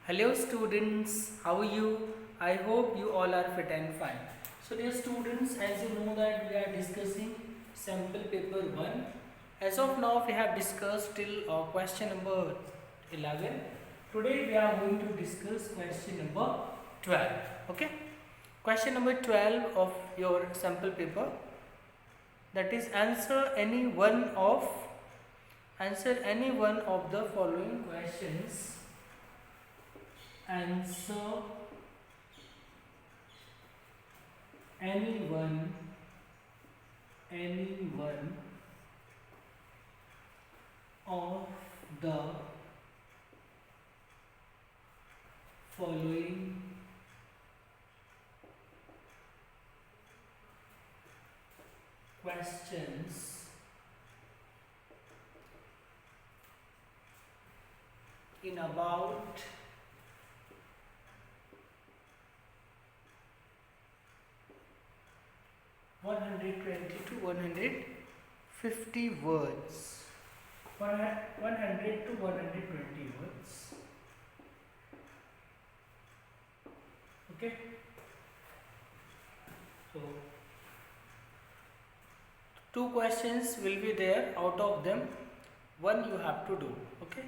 Hello students, how are you? I hope you all are fit and fine. So dear students, as you know that we are discussing sample paper 1. As of now we have discussed till question number 11. Today we are going to discuss question number 12. Okay? Question number 12 of your sample paper, that is answer any one of the following questions. Answer anyone of the following questions in about 120 to 150 words. 100 to 120 words. Okay. So, two questions will be there. Out of them, one you have to do. Okay.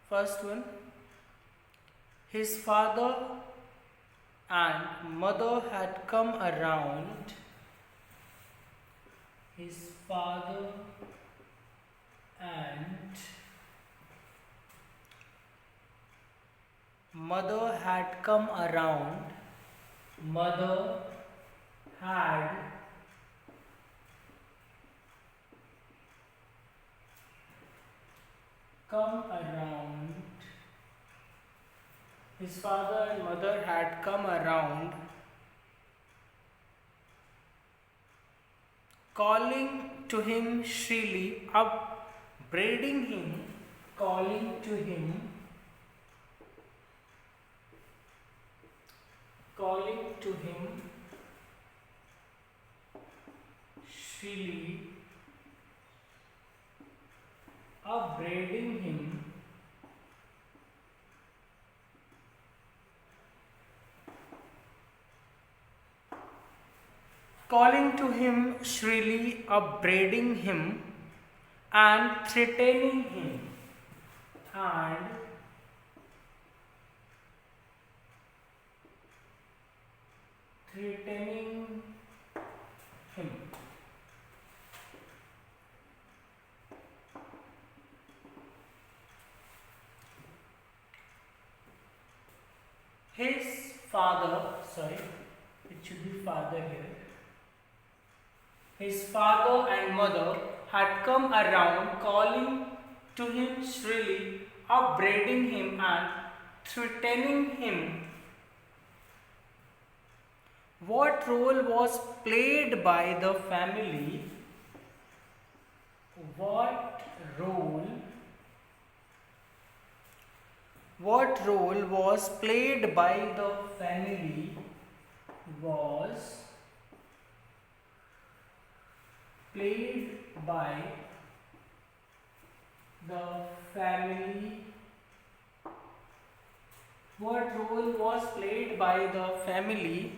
First one. His father and mother had come around. His father and mother had come around. Mother had come around. His father and mother had come around, calling to him shrilly, upbraiding him, calling to him, shrilly, upbraiding him, upbraiding him and threatening him, him. His father, it should be father here. His father and mother had come around, calling to him shrilly, upbraiding him and threatening him. What role was played by the family? What role was played by the family? Was played by the family. What role was played by the family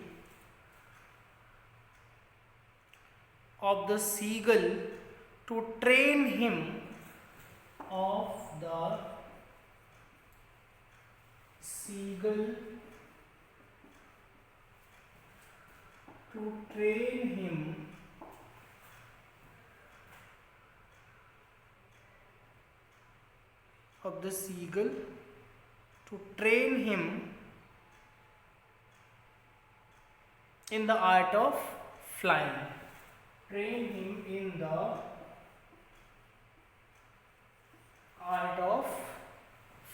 of the seagull to train him, of the seagull to train him of the seagull to train him in the art of flying. Train him in the art of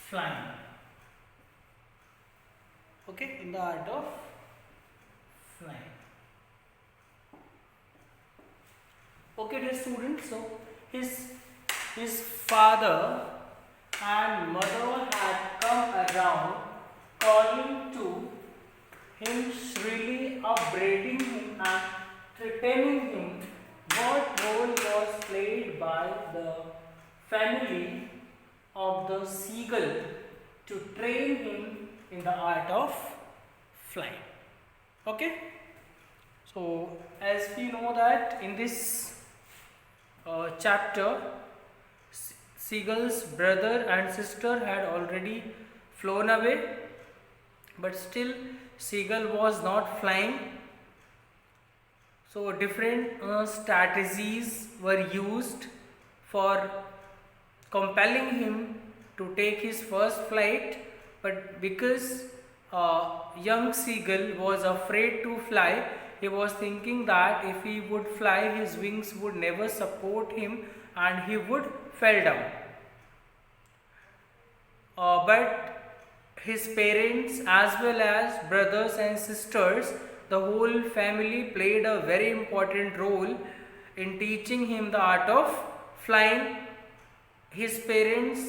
flying. Okay, in the art of flying. Okay, dear students, so his father and mother had come around, calling to him shrilly, upbraiding him and threatening him. What role was played by the family of the seagull to train him in the art of flying. Okay, so as we know that in this chapter, Seagull's brother and sister had already flown away, but still Seagull was not flying. So different strategies were used for compelling him to take his first flight, but because young Seagull was afraid to fly, he was thinking that if he would fly, his wings would never support him and he would fall down. But his parents, as well as brothers and sisters, the whole family played a very important role in teaching him the art of flying. His parents,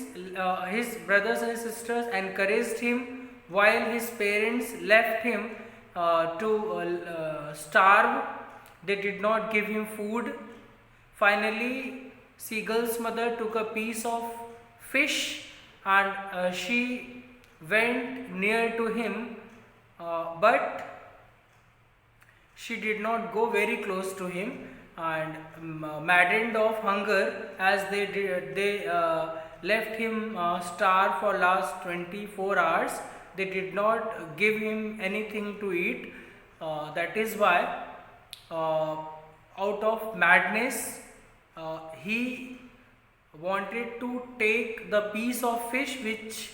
his brothers and sisters encouraged him, while his parents left him to starve. They did not give him food. Finally, Seagull's mother took a piece of fish and she went near to him, but she did not go very close to him, and maddened of hunger, as they left him starve for last 24 hours. They did not give him anything to eat. That is why out of madness he wanted to take the piece of fish which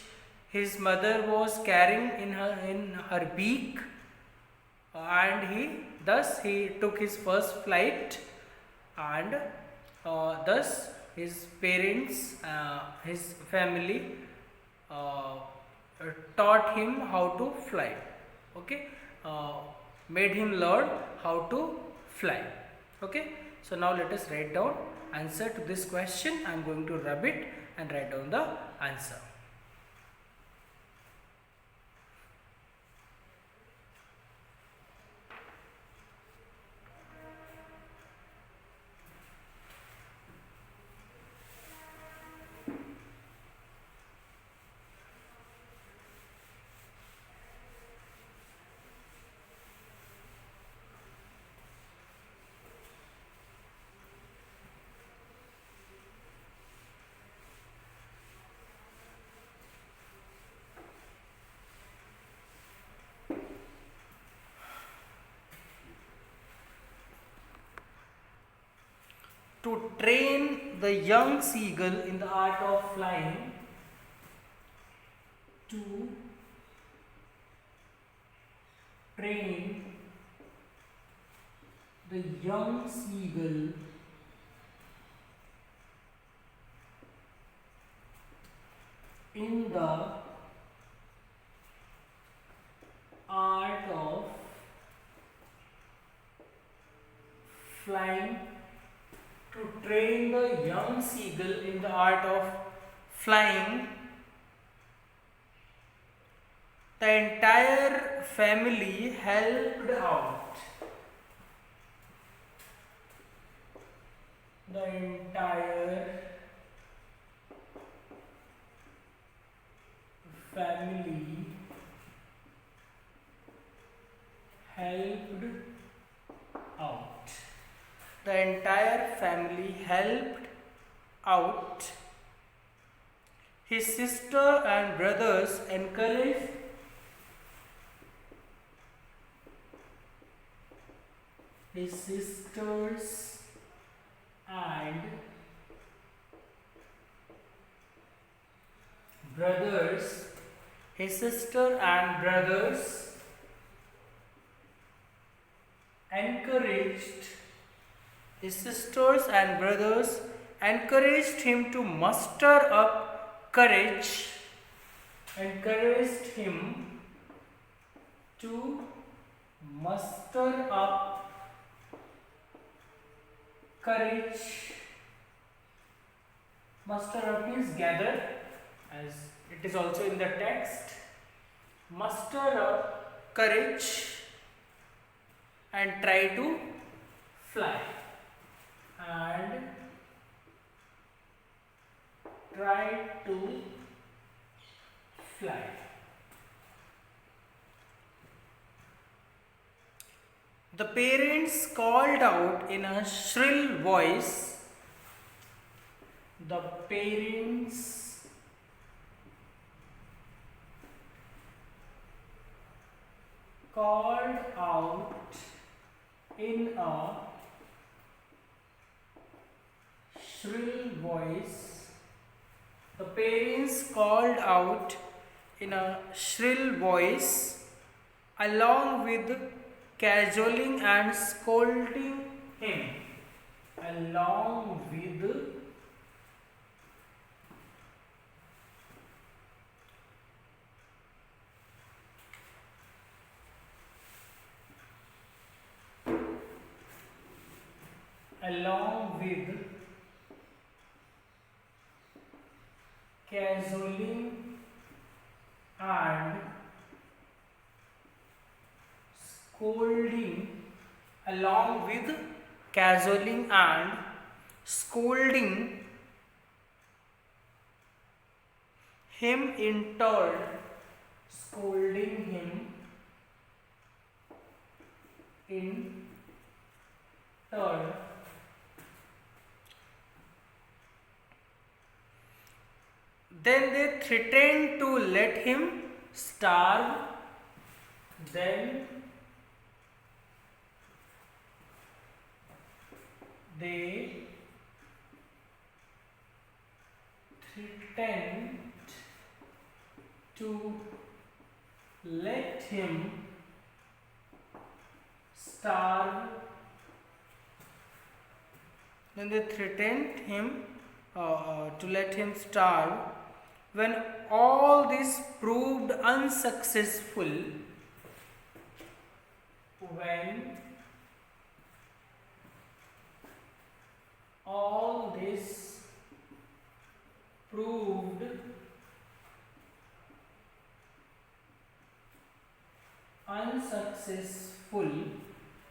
his mother was carrying in her beak, and he took his first flight, and thus his parents, his family taught him how to fly. Okay, made him learn how to fly. Okay, so now let us write down answer to this question. I am going to rub it and write down the answer. To train the young seagull in the art of flying, to train the young seagull in the art of flying, to train the young seagull in the art of flying, the entire family helped out. The entire family helped out. The entire family helped out. His sister and brothers encouraged his sisters and brothers, his sister and brothers encouraged his sisters and brothers encouraged him to muster up courage, encouraged him to muster up courage. Muster up means gather, as it is also in the text. Muster up courage and try to fly. And try to fly. The parents called out in a shrill voice. The parents called out in a shrill voice. The parents called out in a shrill voice, along with cajoling and scolding him. Along with cajoling and scolding, along with cajoling and scolding him in turn, scolding him in turn. Then they threatened to let him starve. Then they threatened to let him starve. Then they threatened him to let him starve. When all this proved unsuccessful, when all this proved unsuccessful,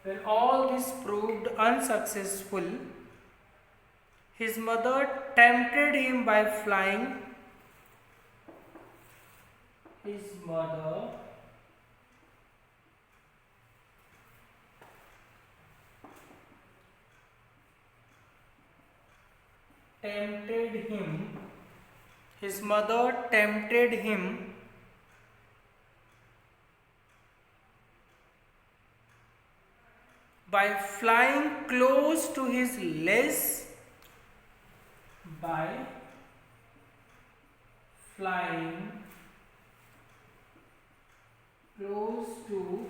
when all this proved unsuccessful, his mother tempted him by flying. His mother tempted him. His mother tempted him by flying close to his legs. By flying close to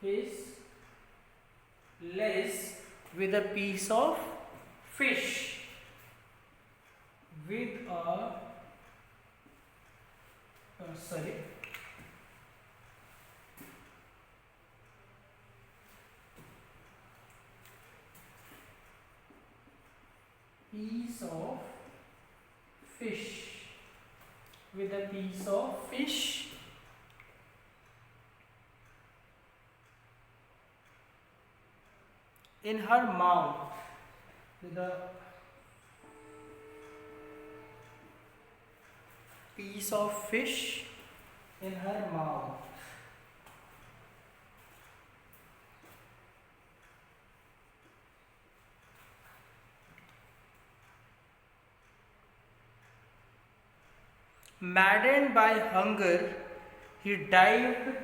his legs with a piece of fish. With a piece of fish. With a piece of fish in her mouth. With a piece of fish in her mouth. Maddened by hunger, he dived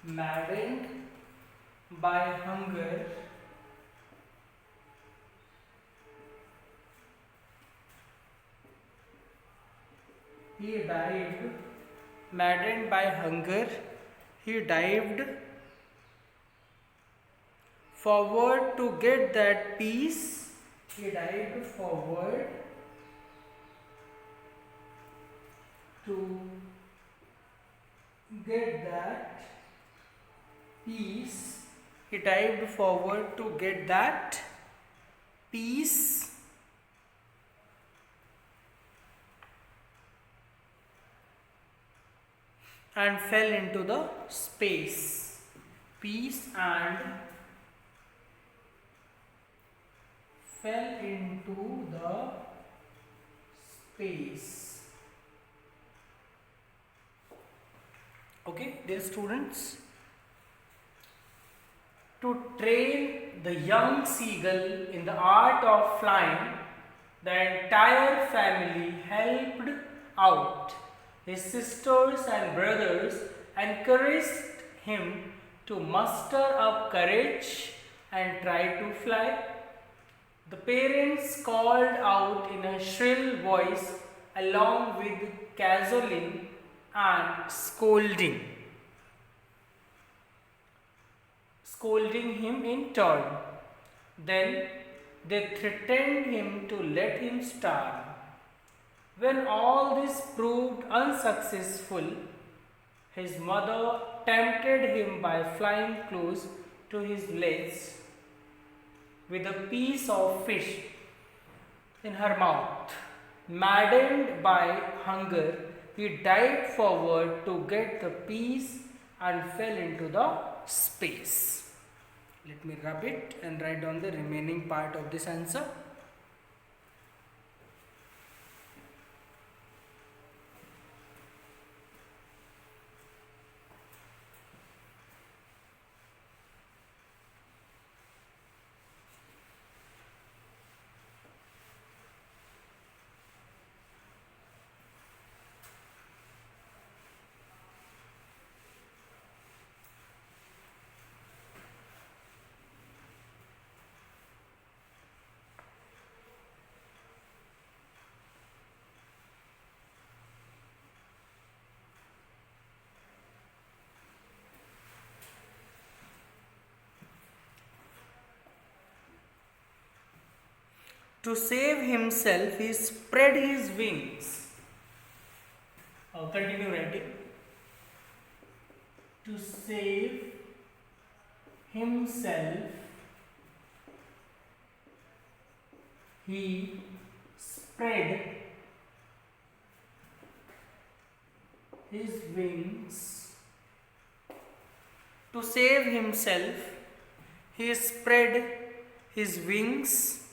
maddened by hunger, he dived maddened by hunger, he dived forward to get that piece. He dived forward to get that piece. He dived forward to get that piece and fell into the space. Piece and fell into the space. Okay, dear students, to train the young seagull in the art of flying, the entire family helped out. His sisters and brothers encouraged him to muster up courage and try to fly. The parents called out in a shrill voice along with cajoling and scolding him in turn. Then they threatened him to let him starve. When all this proved unsuccessful, his mother tempted him by flying close to his legs with a piece of fish in her mouth. Maddened by hunger, he dived forward to get the piece and fell into the space. Let me rub it and write down the remaining part of this answer. To save himself, he spread his wings. Continue writing. To save himself, he spread his wings. To save himself, he spread his wings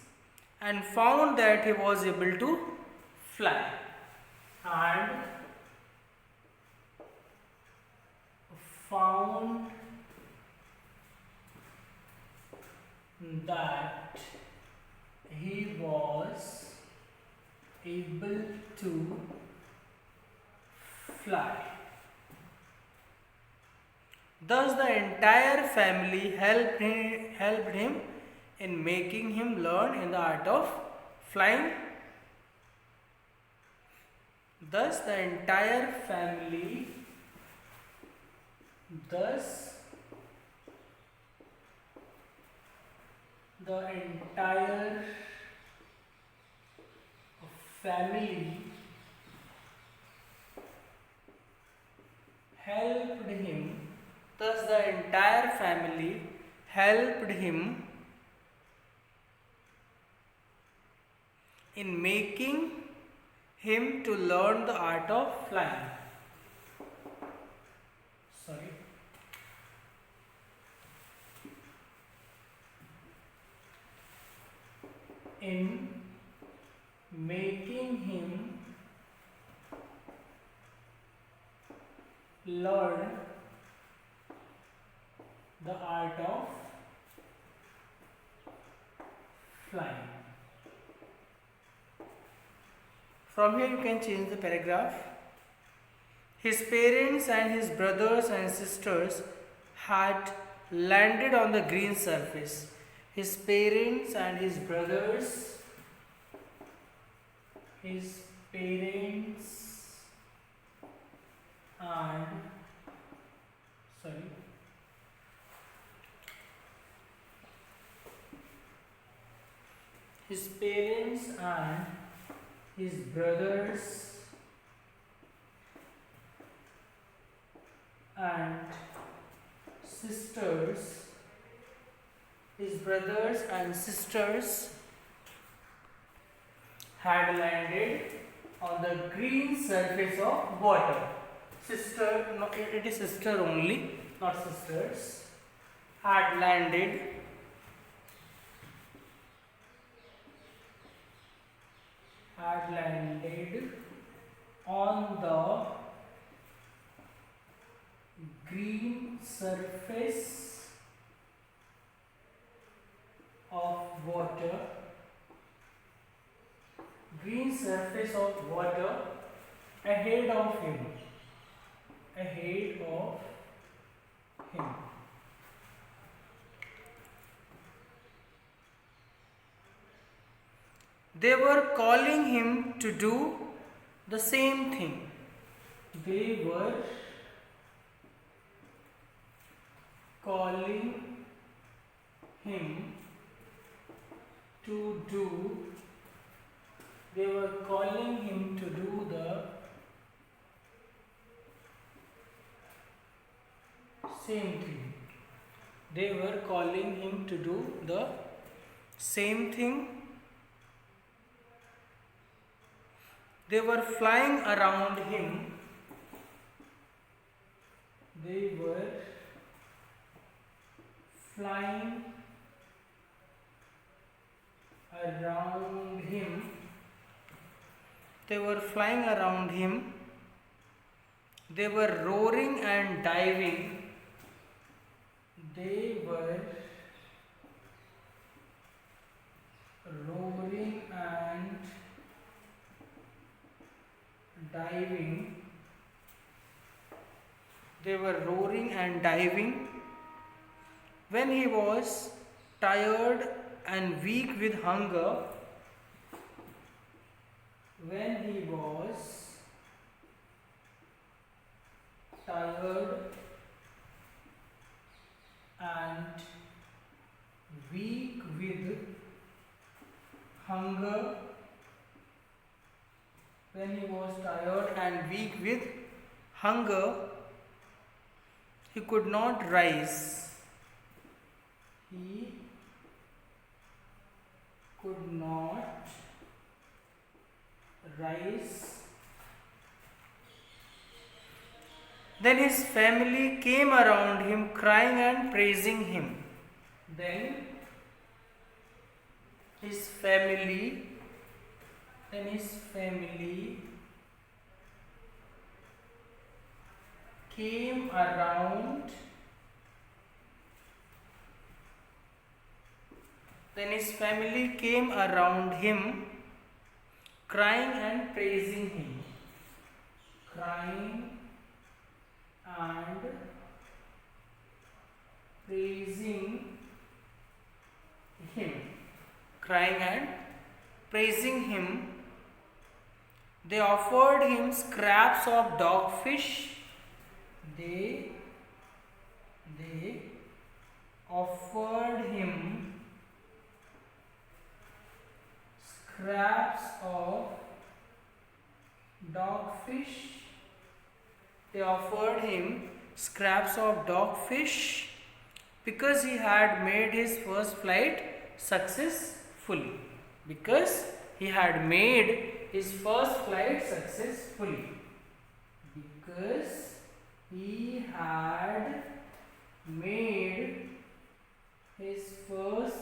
and found that he was able to fly. And found that he was able to fly. Thus, the entire family helped him in making him learn in the art of flying. Thus, the entire family helped him. Thus, the entire family helped him in making him to learn the art of flying. In making him learn the art of flying. From here you can change the paragraph. His parents and his brothers and sisters had landed on the green surface. His parents and his brothers, his parents and his parents and his brothers and sisters, his brothers and sisters had landed on the green surface of water. Sister, no, it is sister only, not sisters. Had landed on the green surface of water, green surface of water ahead of him, ahead of him. They were calling him to do the same thing. They were calling him to do, they were calling him to do the same thing. They were calling him to do the same thing. They were flying around him. They were flying around him. They were flying around him. They were roaring and diving. They were roaring and diving. They were roaring and diving. When he was tired and weak with hunger, when he was tired and weak with hunger, when he was tired and weak with hunger, he could not rise. He could not rise. Then his family came around him crying and praising him. Then his family came around. Then his family came around him, crying and praising him. Crying and praising him. Crying and praising him. They offered him scraps of dogfish. They offered him scraps of dogfish. They offered him scraps of dogfish because he had made his first flight successfully. Because he had made his first flight successfully. Because he had made his first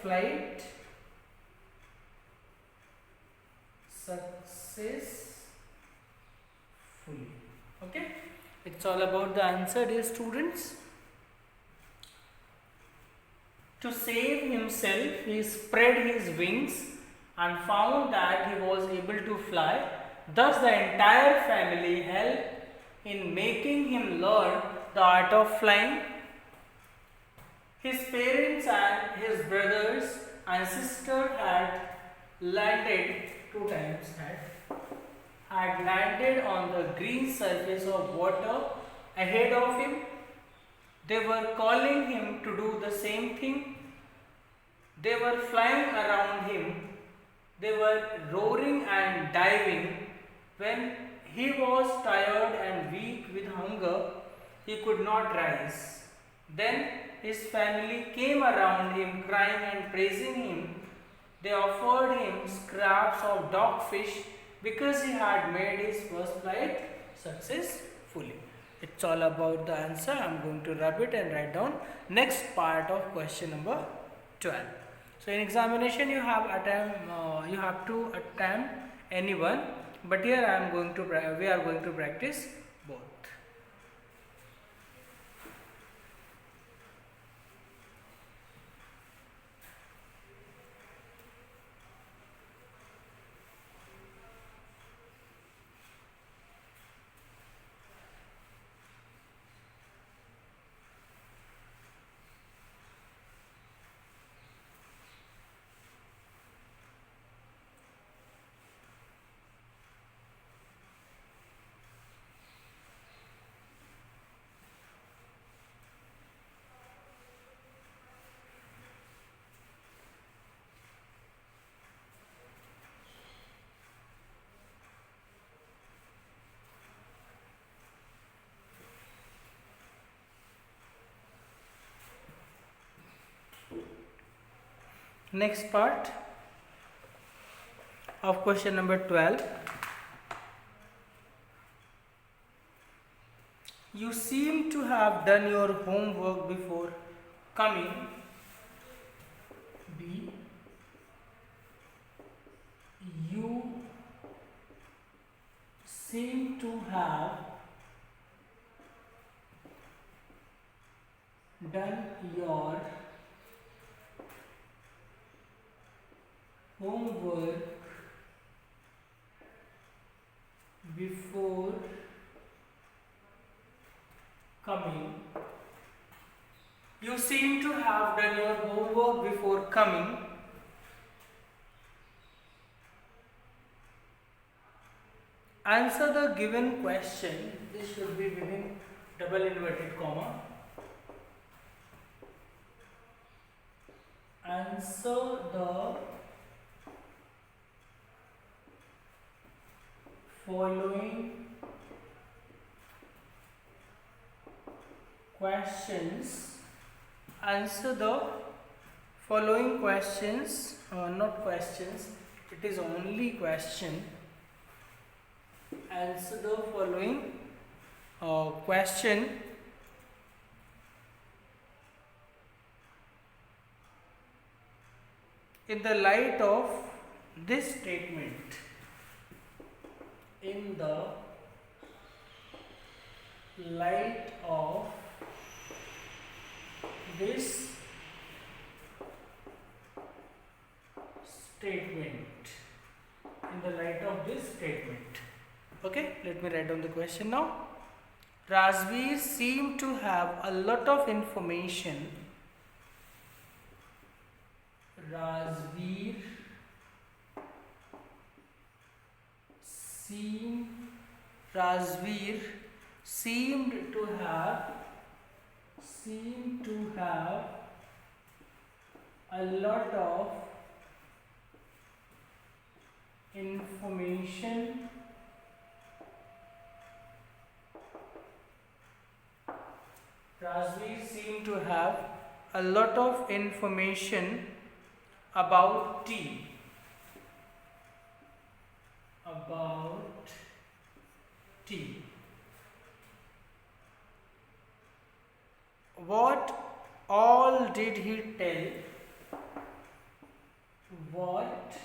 flight successfully. Okay, it's all about the answer, dear students. To save himself, he spread his wings and found that he was able to fly. Thus, the entire family helped in making him learn the art of flying. His parents and his brothers and sister had landed on the green surface of water ahead of him. They were calling him to do the same thing. They were flying around him. They were roaring and diving. When he was tired and weak with hunger, he could not rise. Then his family came around him crying and praising him. They offered him scraps of dogfish because he had made his first flight successfully. It's all about the answer. I'm going to rub it and write down next part of question number 12. So in examination you have to attempt any one. but here we are going to practice both. Next part of question number 12. You seem to have done your homework before coming. B. You seem to have done your homework before coming. You seem to have done your homework before coming. Answer the given question. This should be within double inverted comma. Answer the following questions. Answer the following questions, not questions, it is only question. Answer the following question in the light of this statement. In the light of this statement. In the light of this statement. Okay, let me write down the question now. Rajveer seemed to have a lot of information. Rajveer seemed to have a lot of information Rajveer seemed to have a lot of information about tea. What all did he tell? What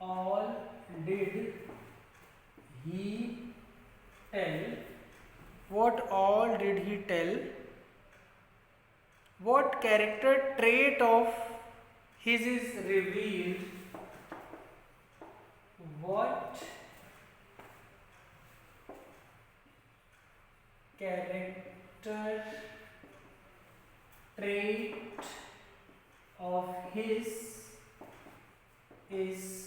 all did he tell? What all did he tell? What character trait of his is revealed? What character trait of his is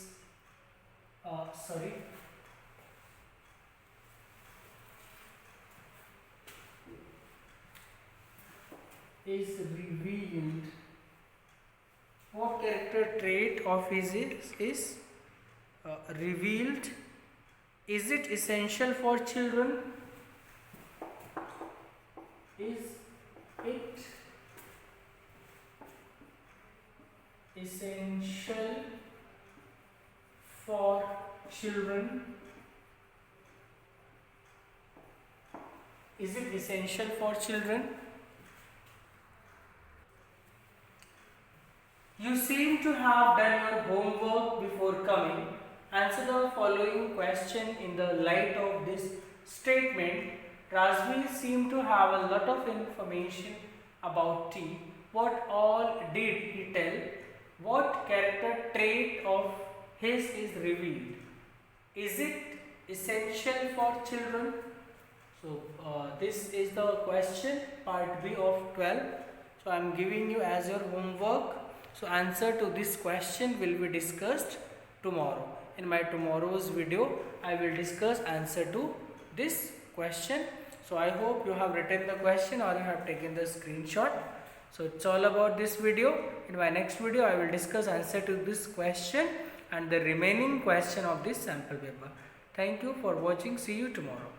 is revealed. What character trait of his is revealed? Is it essential for children? Is it essential for children? Is it essential for children? You seem to have done your homework before coming. Answer the following question in the light of this statement. Razvi seemed to have a lot of information about tea. What all did he tell? What character trait of his is revealed? Is it essential for children? So this is the question, part B of 12. So I am giving you as your homework. So answer to this question will be discussed tomorrow. In my tomorrow's video, I will discuss answer to this question. So I hope you have written the question or you have taken the screenshot. So it's all about this video. In my next video, I will discuss answer to this question and the remaining question of this sample paper. Thank you for watching. See you tomorrow.